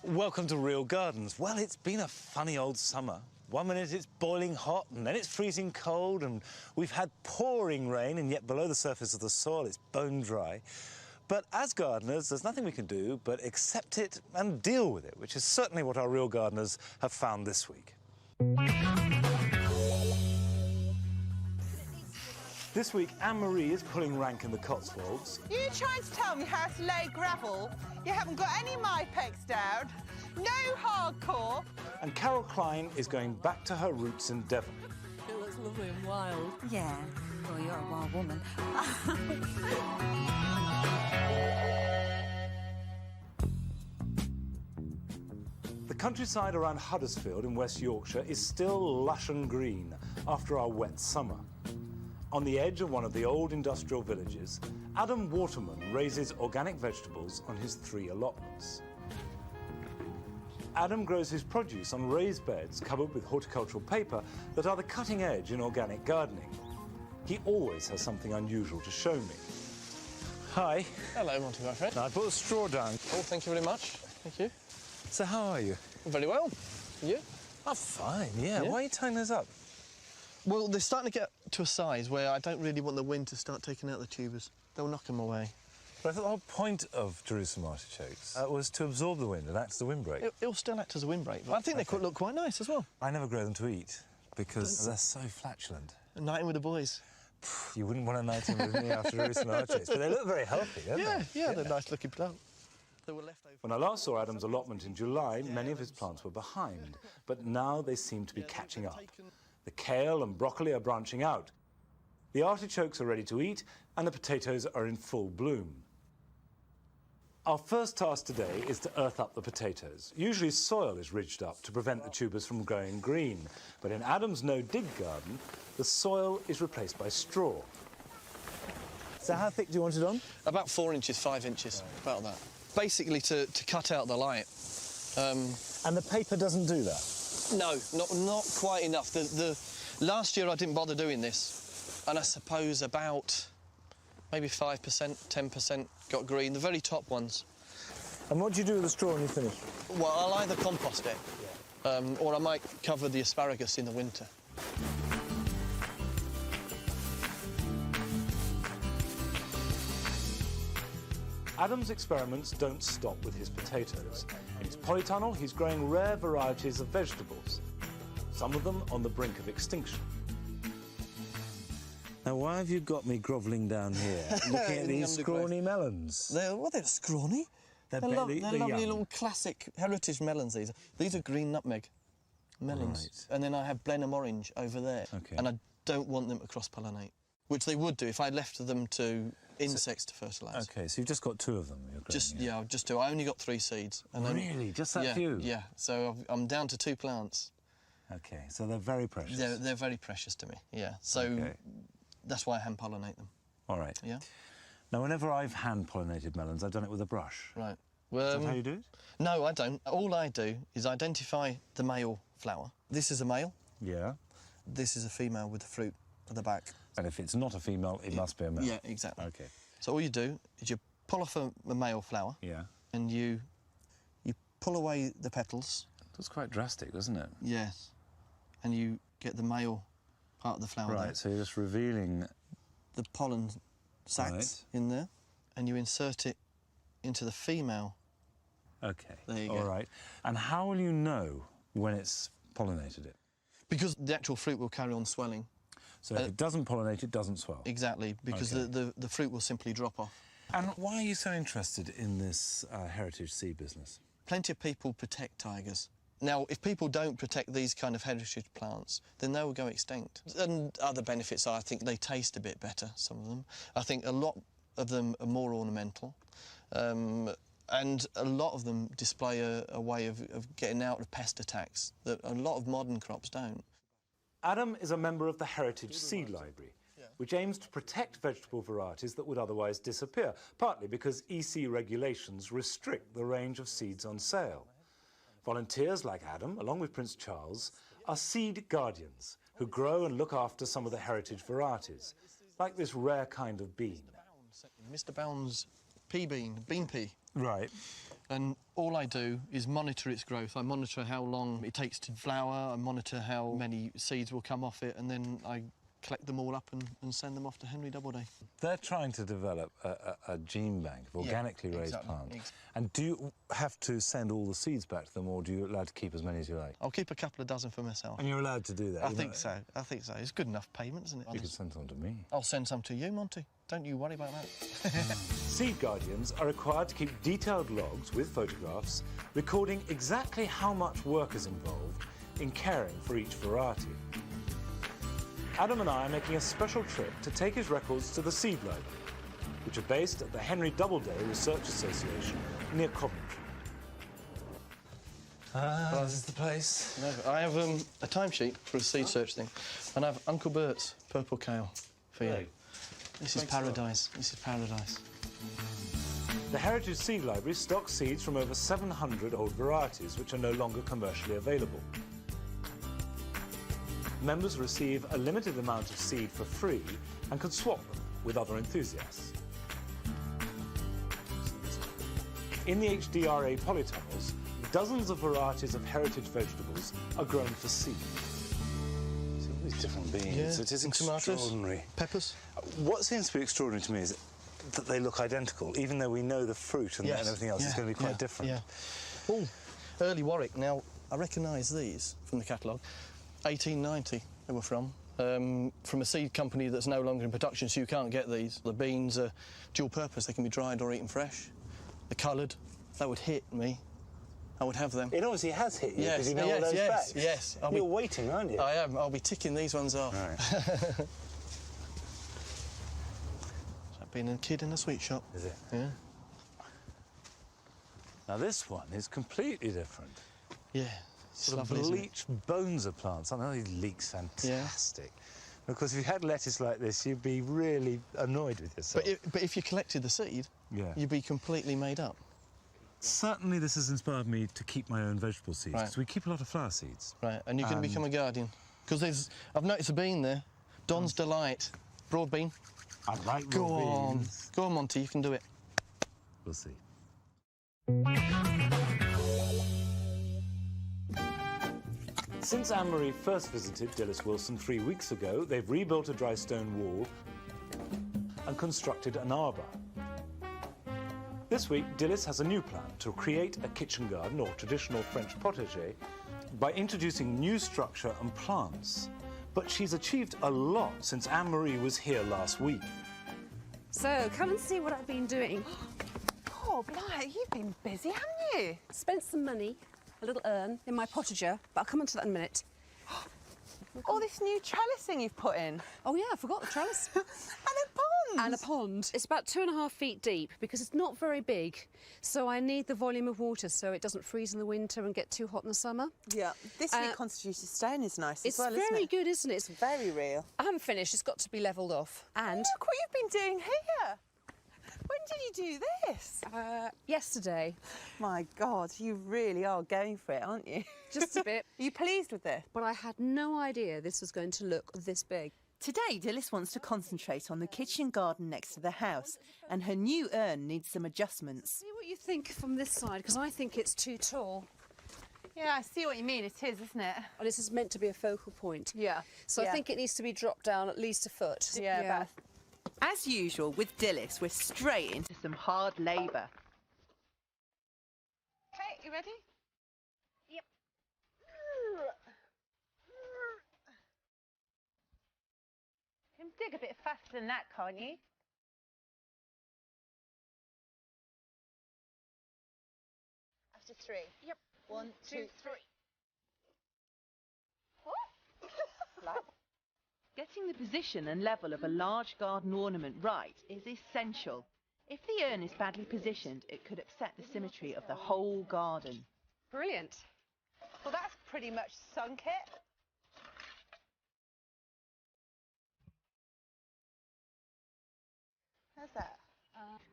Welcome to Real Gardens. Well, it's been a funny old summer. One minute it's boiling hot and then it's freezing cold and we've had pouring rain and yet below the surface of the soil it's bone dry. But as gardeners, there's nothing we can do but accept it and deal with it, which is certainly what our Real Gardeners have found this week. This week, Anne-Marie is pulling rank in the Cotswolds. Are you trying to tell me how to lay gravel? You haven't got any MyPegs down, no hardcore. And Carol Klein is going back to her roots in Devon. It looks lovely and wild. Yeah, well, you're a wild woman. The countryside around Huddersfield in West Yorkshire is still lush and green after our wet summer. On the edge of one of the old industrial villages, Adam Waterman raises organic vegetables on his 3 allotments. Adam grows his produce on raised beds covered with horticultural paper that are the cutting edge in organic gardening. He always has something unusual to show me. Hi. Hello, Monty, my friend. Now, I put a straw down. Oh, thank you very much. Thank you. So how are you? Very well. You? I'm fine, yeah. Why are you tying those up? Well, they're starting to get to a size where I don't really want the wind to start taking out the tubers. They'll knock them away. But I thought the whole point of Jerusalem artichokes was to absorb the wind and act as a windbreak. It'll still act as a windbreak, but I think they could look quite nice as well. I never grow them to eat because they're so flatulent. A night in with the boys. You wouldn't want a night in with me after Jerusalem artichokes, but they look very healthy, don't they? Yeah, they're nice-looking plants. They were left over. When I last saw Adam's allotment in July, many of his plants were behind, but now they seem to be catching up. The kale and broccoli are branching out. The artichokes are ready to eat, and the potatoes are in full bloom. Our first task today is to earth up the potatoes. Usually soil is ridged up to prevent the tubers from growing green, but in Adam's no-dig garden, the soil is replaced by straw. So how thick do you want it on? About 4 inches, 5 inches, about that. Basically to cut out the light. And the paper doesn't do that? No, not quite enough. The last year I didn't bother doing this, and I suppose about maybe 5%, 10% got green, the very top ones. And what do you do with the straw when you finish? Well, I'll either compost it, or I might cover the asparagus in the winter. Adam's experiments don't stop with his potatoes. In his polytunnel, he's growing rare varieties of vegetables, some of them on the brink of extinction. Now, why have you got me grovelling down here, looking at these scrawny melons? They're scrawny. They're lovely little classic heritage melons, these. These are green nutmeg melons. Right. And then I have Blenheim orange over there. Okay. And I don't want them to cross-pollinate, which they would do if I left them to insects to fertilise. OK, so you've just got 2 of them you're growing, yeah, just 2. I only got 3 seeds. And really? Just that few? Yeah, so I'm down to 2 plants. OK, so they're very precious. They're very precious to me, yeah. So that's why I hand-pollinate them. All right. Yeah. Now, whenever I've hand-pollinated melons, I've done it with a brush. Right. Is that how you do it? No, I don't. All I do is identify the male flower. This is a male. Yeah. This is a female with the fruit at the back. And if it's not a female, it must be a male? Yeah, exactly. OK. So all you do is you pull off a male flower. Yeah. And you pull away the petals. That's quite drastic, doesn't it? Yes. And you get the male part of the flower there. Right, so you're just revealing the pollen sacs in there, and you insert it into the female. OK. There you go. All right. And how will you know when it's pollinated it? Because the actual fruit will carry on swelling. So if it doesn't pollinate, it doesn't swell? Exactly, because the fruit will simply drop off. And why are you so interested in this heritage seed business? Plenty of people protect tigers. Now, if people don't protect these kind of heritage plants, then they will go extinct. And other benefits are, I think they taste a bit better, some of them. I think a lot of them are more ornamental. And a lot of them display a way of getting out of pest attacks that a lot of modern crops don't. Adam is a member of the Heritage Seed Library, which aims to protect vegetable varieties that would otherwise disappear, partly because EC regulations restrict the range of seeds on sale. Volunteers like Adam, along with Prince Charles, are seed guardians who grow and look after some of the heritage varieties, like this rare kind of bean. Mr. Bounds pea bean, bean pea. Right. And all I do is monitor its growth. I monitor how long it takes to flower, I monitor how many seeds will come off it, and then I collect them all up and send them off to Henry Doubleday. They're trying to develop a gene bank of organically raised plants. And do you have to send all the seeds back to them, or do you allowed to keep as many as you like? I'll keep a couple of dozen for myself. And you're allowed to do that? I think so. I think so. It's good enough payment, isn't it? You could send some to me. I'll send some to you, Monty. Don't you worry about that. Seed guardians are required to keep detailed logs with photographs, recording exactly how much work is involved in caring for each variety. Adam and I are making a special trip to take his records to the Seed Library, which are based at the Henry Doubleday Research Association near Coventry. This is the place. No, I have a timesheet for a seed search thing, and I have Uncle Bert's purple kale for you. Hey. This is paradise. This is paradise. The Heritage Seed Library stocks seeds from over 700 old varieties which are no longer commercially available. Members receive a limited amount of seed for free and can swap them with other enthusiasts. In the HDRA polytunnels, dozens of varieties of heritage vegetables are grown for seed. So all these different beans, Yeah, it is and tomatoes, extraordinary. peppers. What seems to be extraordinary to me is that they look identical, even though we know the fruit and everything else is going to be quite different. Yeah. Oh, early Warwick. Now, I recognise these from the catalogue. 1890 they were from a seed company that's no longer in production, so you can't get these. The beans are dual purpose. They can be dried or eaten fresh. They're coloured. That would hit me. I would have them. It obviously has hit you, because Yes, you know all those facts. yes. You're waiting, aren't you? I am. I'll be ticking these ones off. Right. It's like being a kid in a sweet shop. Is it? Yeah. Now this one is completely different. Yeah. It's Sort of lovely, isn't it? bleached bones of plants. I know these leeks fantastic. Because if you had lettuce like this, you'd be really annoyed with yourself. But if you collected the seed, you'd be completely made up. Certainly this has inspired me to keep my own vegetable seeds, Right. because we keep a lot of flower seeds. Right, and you can become a guardian. Because I've noticed a bean there. Don's Delight. Broad bean. I like Go raw on. beans. Go on, Monty, you can do it. We'll see. Since Anne-Marie first visited Dilys Wilson 3 weeks ago, they've rebuilt a dry stone wall and constructed an arbour. This week, Dilys has a new plan to create a kitchen garden, or traditional French potager, by introducing new structure and plants. But she's achieved a lot since Anne-Marie was here last week. So, come and see what I've been doing. Oh, Blythe, you've been busy, haven't you? Spent some money, a little urn, in my potager, but I'll come on to that in a minute. All this new trellising you've put in. Oh, yeah, I forgot the trellis. And a pond. And a pond. It's about 2.5 feet deep because it's not very big. So I need the volume of water so it doesn't freeze in the winter and get too hot in the summer. Yeah, this reconstituted stone is nice It's as well, isn't it? very good, isn't it? It's Very real. I haven't finished. It's got to be levelled off. And Look what you've been doing here. When did you do this? yesterday, My God, you really are going for it, aren't you? just a bit. Are you pleased with this? But I had no idea this was going to look this big. Today, Dilys wants to concentrate on the kitchen garden next to the house, and her new urn needs some adjustments. See what you think from this side, because I think it's too tall. Yeah, I see what you mean. It is, isn't it? And this is meant to be a focal point. Yeah. So I think it needs to be dropped down at least a foot. Yeah, Beth. As usual with Dilys, we're straight into some hard labour. Okay, you ready? Yep. You can dig a bit faster than that, can't you? After 3. Yep. 1, 2, 3. What? Getting the position and level of a large garden ornament right is essential. If the urn is badly positioned, it could upset the symmetry of the whole garden. Brilliant. Well, that's pretty much sunk it. How's that?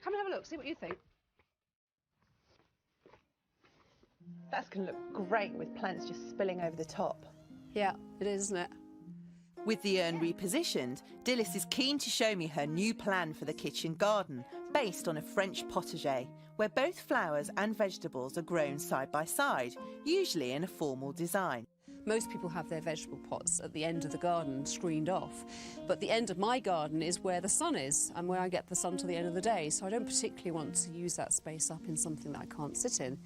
Come and have a look, see what you think. That's going to look great with plants just spilling over the top. Yeah, it is, isn't it? With the urn repositioned, Dilys is keen to show me her new plan for the kitchen garden, based on a French potager, where both flowers and vegetables are grown side by side, usually in a formal design. Most people have their vegetable pots at the end of the garden screened off, but the end of my garden is where the sun is and where I get the sun till the end of the day, so I don't particularly want to use that space up in something that I can't sit in.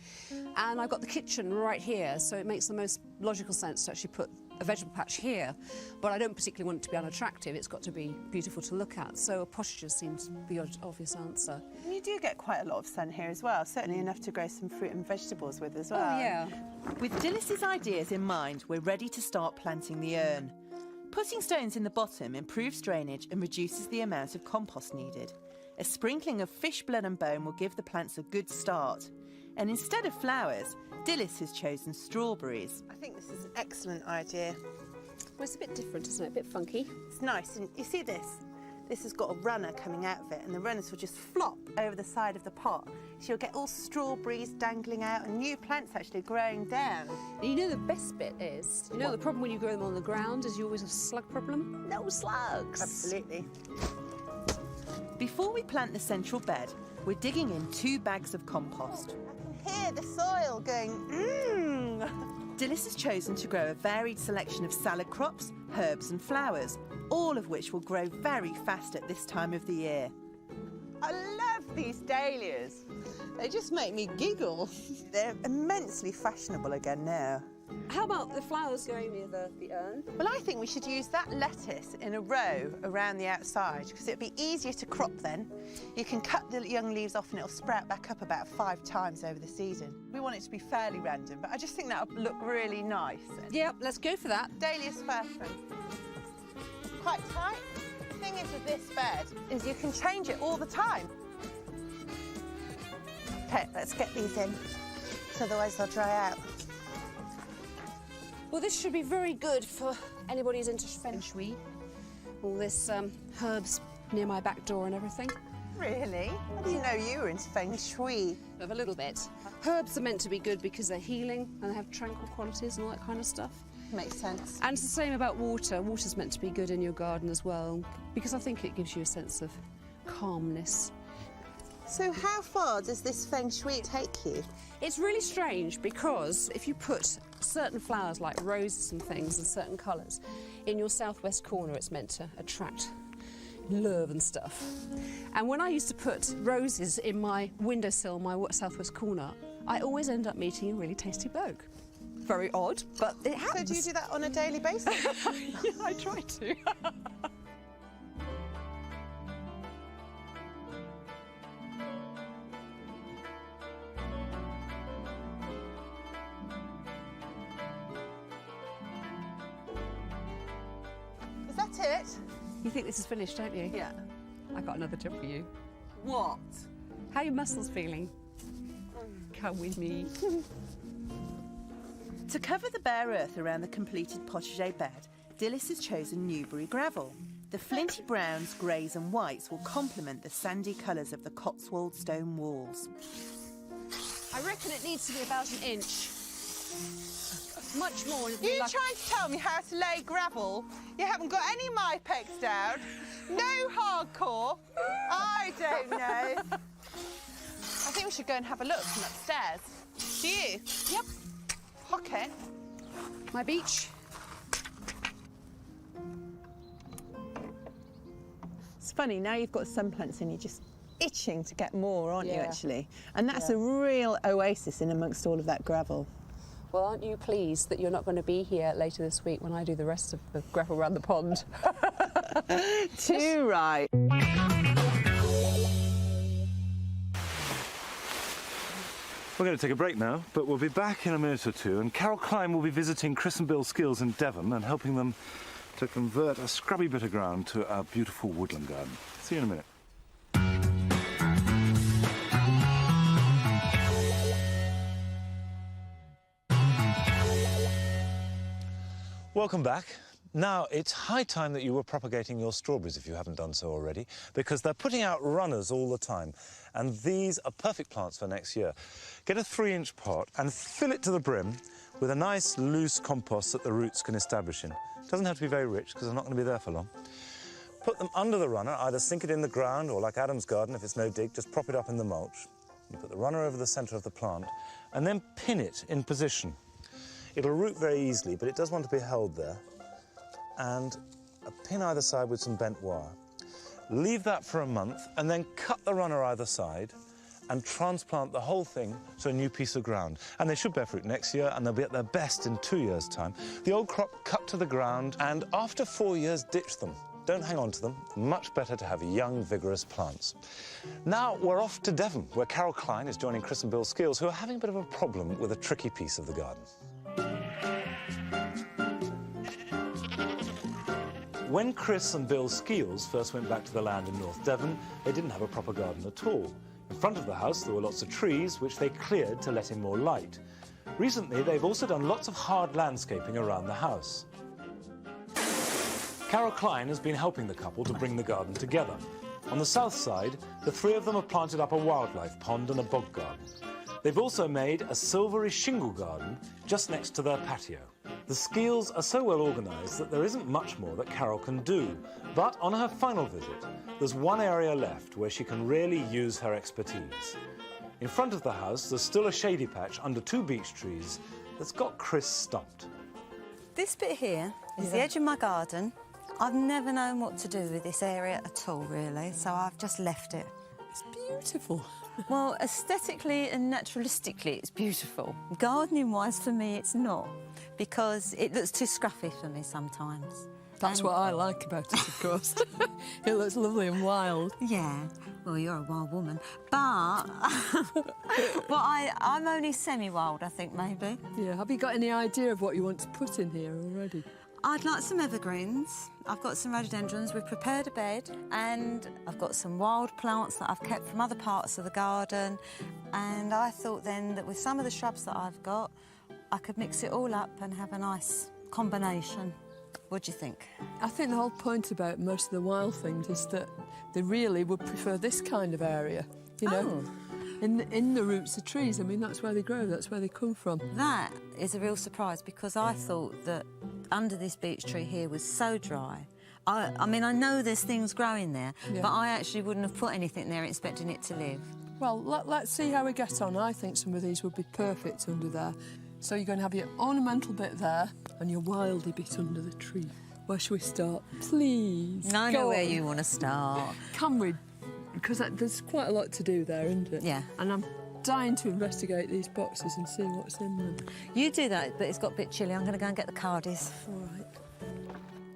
And I've got the kitchen right here, so it makes the most logical sense to actually put a vegetable patch here, but I don't particularly want it to be unattractive. It's got to be beautiful to look at, so a posture seems the obvious answer. You do get quite a lot of sun here as well, certainly enough to grow some fruit and vegetables with as well. Oh, yeah. With Dilys's ideas in mind, we're ready to start planting the urn. Putting stones in the bottom improves drainage and reduces the amount of compost needed. A sprinkling of fish blood and bone will give the plants a good start. And instead of flowers, Dilys has chosen strawberries. I think this is an excellent idea. Well, it's a bit different, isn't it? A bit funky. It's nice, and you see this? This has got a runner coming out of it, and the runners will just flop over the side of the pot. So you'll get all strawberries dangling out and new plants actually growing down. And you know the best bit is, you know the problem when you grow them on the ground is you always have a slug problem? No slugs! Absolutely. Before we plant the central bed, we're digging in 2 bags of compost. I can hear the soil going, mmm. Dilys has chosen to grow a varied selection of salad crops, herbs and flowers, all of which will grow very fast at this time of the year. I love these dahlias. They just make me giggle. They're immensely fashionable again now. How about the flowers going near the urn? Well, I think we should use that lettuce in a row around the outside because it'll be easier to crop then. You can cut the young leaves off and it'll sprout back up about 5 times over the season. We want it to be fairly random, but I just think that'll look really nice. Yeah, let's go for that. Dahlias first then. Quite tight. The thing is with this bed is you can change it all the time. Okay, let's get these in, so otherwise they'll dry out. Well, this should be very good for anybody who's into feng shui. All this herbs near my back door and everything. Really? I didn't know you were into feng shui. Of a little bit. Herbs are meant to be good because they're healing and they have tranquil qualities and all that kind of stuff. Makes sense. And it's the same about water. Water's meant to be good in your garden as well because I think it gives you a sense of calmness. So how far does this feng shui take you? It's really strange because if you put certain flowers like roses and things in certain colours in your southwest corner, it's meant to attract love and stuff. And when I used to put roses in my windowsill, my southwest corner, I always end up meeting a really tasty bloke. Very odd, but it happens. So do you do that on a daily basis? Yeah, I try to. Is that it? You think this is finished, don't you? Yeah. I got another job for you. What? How are your muscles feeling? Come with me. To cover the bare earth around the completed potager bed, Dilys has chosen Newbury gravel. The flinty browns, greys and whites will complement the sandy colours of the Cotswold stone walls. I reckon it needs to be about an inch. Much more. You trying to tell me how to lay gravel? You haven't got any MyPex down? No hardcore? I don't know. I think we should go and have a look from upstairs. Do you? Yep. Okay. My beach. It's funny, now you've got sun plants in, you're just itching to get more, aren't you, Yeah. actually? And that's a real oasis in amongst all of that gravel. Well, aren't you pleased that you're not going to be here later this week when I do the rest of the gravel around the pond? Too right. We're going to take a break now, but we'll be back in a minute or two, and Carol Klein will be visiting Chris and Bill Skills in Devon and helping them to convert a scrubby bit of ground to a beautiful woodland garden. See you in a minute. Welcome back. Now, it's high time that you were propagating your strawberries, if you haven't done so already, because they're putting out runners all the time, and these are perfect plants for next year. Get a 3-inch pot and fill it to the brim with a nice loose compost that the roots can establish in. It doesn't have to be very rich, because they're not going to be there for long. Put them under the runner, either sink it in the ground or, like Adam's garden, if it's no dig, just prop it up in the mulch. You put the runner over the centre of the plant and then pin it in position. It'll root very easily, but it does want to be held there. And a pin either side with some bent wire. Leave that for a month and then cut the runner either side and transplant the whole thing to a new piece of ground. And they should bear fruit next year, and they'll be at their best in 2 years' time. The old crop cut to the ground, and after 4 years, ditch them. Don't hang on to them. Much better to have young, vigorous plants. Now we're off to Devon, where Carol Klein is joining Chris and Bill Skeels, who are having a bit of a problem with a tricky piece of the garden. When Chris and Bill Skeels first went back to the land in North Devon, they didn't have a proper garden at all. In front of the house, there were lots of trees, which they cleared to let in more light. Recently, they've also done lots of hard landscaping around the house. Carol Klein has been helping the couple to bring the garden together. On the south side, the three of them have planted up a wildlife pond and a bog garden. They've also made a silvery shingle garden just next to their patio. The Skeels are so well organised that there isn't much more that Carol can do. But on her final visit, there's one area left where she can really use her expertise. In front of the house, there's still a shady patch under 2 beech trees that's got Chris stumped. This bit here is the edge of my garden. I've never known what to do with this area at all, really, so I've just left it. It's beautiful. Well, aesthetically and naturalistically, it's beautiful. Gardening-wise, for me, it's not, because it looks too scruffy for me sometimes. That's what I like about it, of course. It looks lovely and wild. Yeah, well, you're a wild woman. But I'm only semi-wild, I think, maybe. Yeah, have you got any idea of what you want to put in here already? I'd like some evergreens. I've got some rhododendrons. We've prepared a bed, and I've got some wild plants that I've kept from other parts of the garden. And I thought then that with some of the shrubs that I've got, I could mix it all up and have a nice combination. What do you think? I think the whole point about most of the wild things is that they really would prefer this kind of area, you know? Oh. In the roots of trees. I mean, that's where they grow, that's where they come from. That is a real surprise, because I thought that under this beech tree here was so dry. I mean, I know there's things growing there, but I actually wouldn't have put anything there expecting it to live. Well, let's see how we get on. I think some of these would be perfect under there. So you're going to have your ornamental bit there and your wildy bit under the tree. Where shall we start? Please. I know where you want to start. Can we? Because there's quite a lot to do there, isn't it? Yeah. And I'm dying to investigate these boxes and see what's in them. You do that, but it's got a bit chilly. I'm going to go and get the cardies. All right.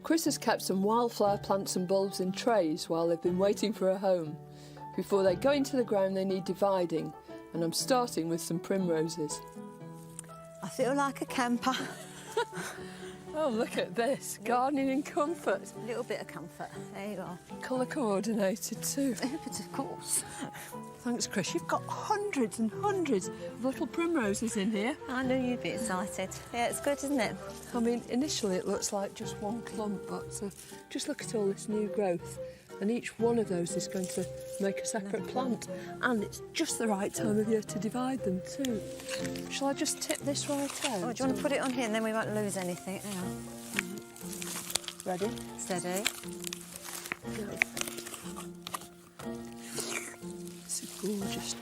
Chris has kept some wildflower plants and bulbs in trays while they've been waiting for a home. Before they go into the ground, they need dividing, and I'm starting with some primroses. I feel like a camper. Oh, look at this. Gardening in comfort. A little bit of comfort. There you go. Colour coordinated too. But of course. Thanks, Chris. You've got hundreds and hundreds of little primroses in here. I knew you'd be excited. Yeah, it's good, isn't it? I mean, initially it looks like just one clump, but just look at all this new growth. And each one of those is going to make a separate plant. And it's just the right time of year to divide them too. Shall I just tip this right out? Oh, do you want to put it on here and then we won't lose anything? Hang on. Ready? Steady. Go. It's a gorgeous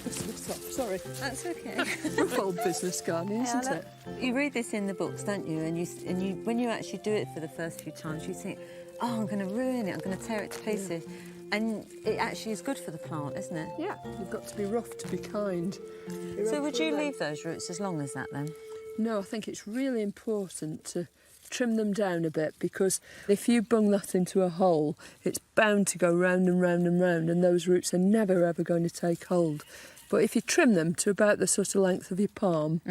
business off. Sorry. That's okay. Rough old business gardening, isn't it? You read this in the books, don't you? And you, when you actually do it for the first few times, you think, oh, I'm going to ruin it, I'm going to tear it to pieces. And it actually is good for the plant, isn't it? Yeah. You've got to be rough to be kind. So would you leave those roots as long as that, then? No, I think it's really important to trim them down a bit, because if you bung that into a hole, it's bound to go round and round and round, and those roots are never, ever going to take hold. But if you trim them to about the sort of length of your palm,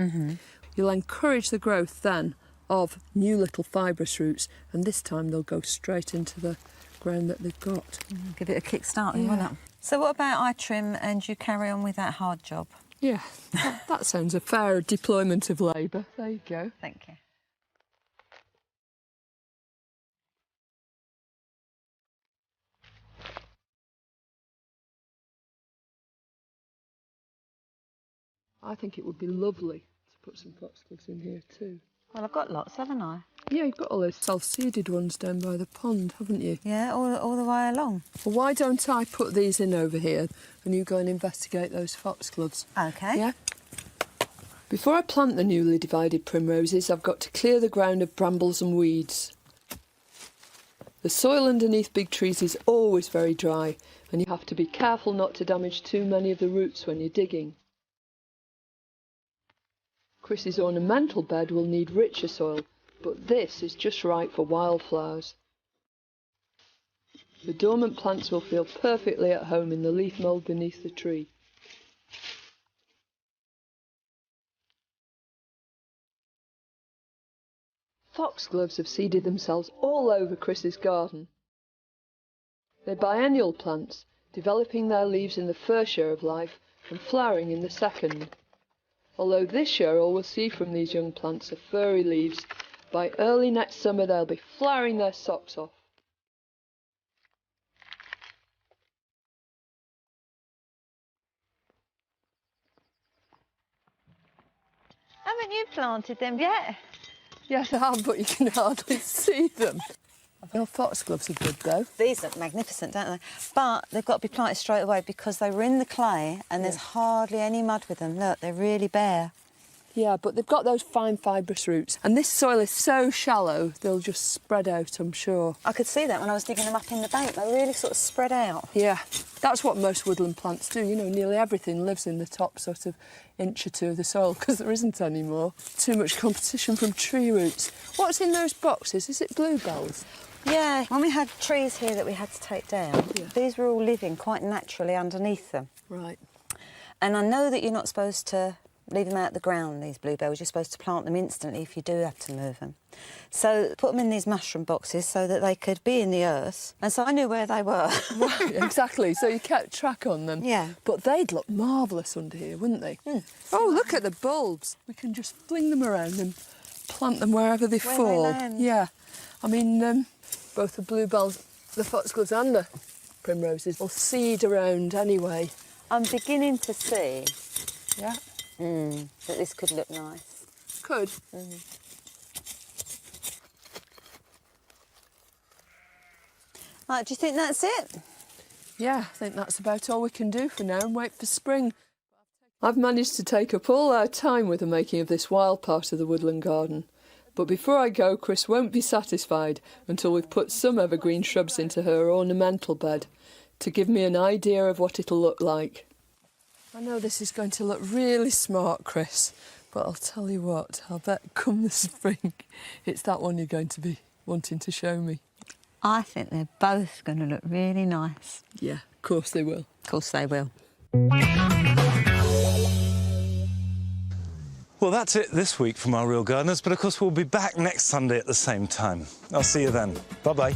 you'll encourage the growth then of new little fibrous roots, and this time they'll go straight into the ground that they've got. Give it a kick-start, won't it? So what about I trim and you carry on with that hard job? Yeah, that sounds a fair deployment of labour. There you go. Thank you. I think it would be lovely to put some foxgloves in here too. Well, I've got lots, haven't I? Yeah, you've got all those self-seeded ones down by the pond, haven't you? Yeah, all the way along. Well, why don't I put these in over here and you go and investigate those foxgloves? OK. Yeah? Before I plant the newly divided primroses, I've got to clear the ground of brambles and weeds. The soil underneath big trees is always very dry, and you have to be careful not to damage too many of the roots when you're digging. Chris's ornamental bed will need richer soil, but this is just right for wildflowers. The dormant plants will feel perfectly at home in the leaf mould beneath the tree. Foxgloves have seeded themselves all over Chris's garden. They're biennial plants, developing their leaves in the first year of life and flowering in the second. Although this year all we'll see from these young plants are furry leaves, by early next summer they'll be flowering their socks off. Haven't you planted them yet? Yes, I have, but you can hardly see them. Your foxgloves are good, though. These look magnificent, don't they? But they've got to be planted straight away because they were in the clay and there's hardly any mud with them. Look, they're really bare. Yeah, but they've got those fine fibrous roots. And this soil is so shallow, they'll just spread out, I'm sure. I could see that when I was digging them up in the bank. They really sort of spread out. Yeah, that's what most woodland plants do. You know, nearly everything lives in the top sort of inch or two of the soil because there isn't any more. Too much competition from tree roots. What's in those boxes? Is it bluebells? Yeah, when we had trees here that we had to take down, these were all living quite naturally underneath them. Right. And I know that you're not supposed to leave them out the ground, these bluebells. You're supposed to plant them instantly if you do have to move them. So put them in these mushroom boxes so that they could be in the earth. And so I knew where they were. Right, exactly. So you kept track on them. Yeah. But they'd look marvellous under here, wouldn't they? Mm. Oh, look at the bulbs. We can just fling them around and plant them wherever they fall. They land. Yeah. I mean, both the bluebells, the foxgloves and the primroses will seed around anyway. I'm beginning to see that this could look nice. Could. Right, do you think that's it? Yeah, I think that's about all we can do for now and wait for spring. I've managed to take up all our time with the making of this wild part of the woodland garden. But before I go, Chris won't be satisfied until we've put some evergreen shrubs into her ornamental bed to give me an idea of what it'll look like. I know this is going to look really smart, Chris, but I'll tell you what, I'll bet come the spring, it's that one you're going to be wanting to show me. I think they're both going to look really nice. Yeah, of course they will. Of course they will. Well, that's it this week from Our Real Gardeners, but of course we'll be back next Sunday at the same time. I'll see you then. Bye-bye.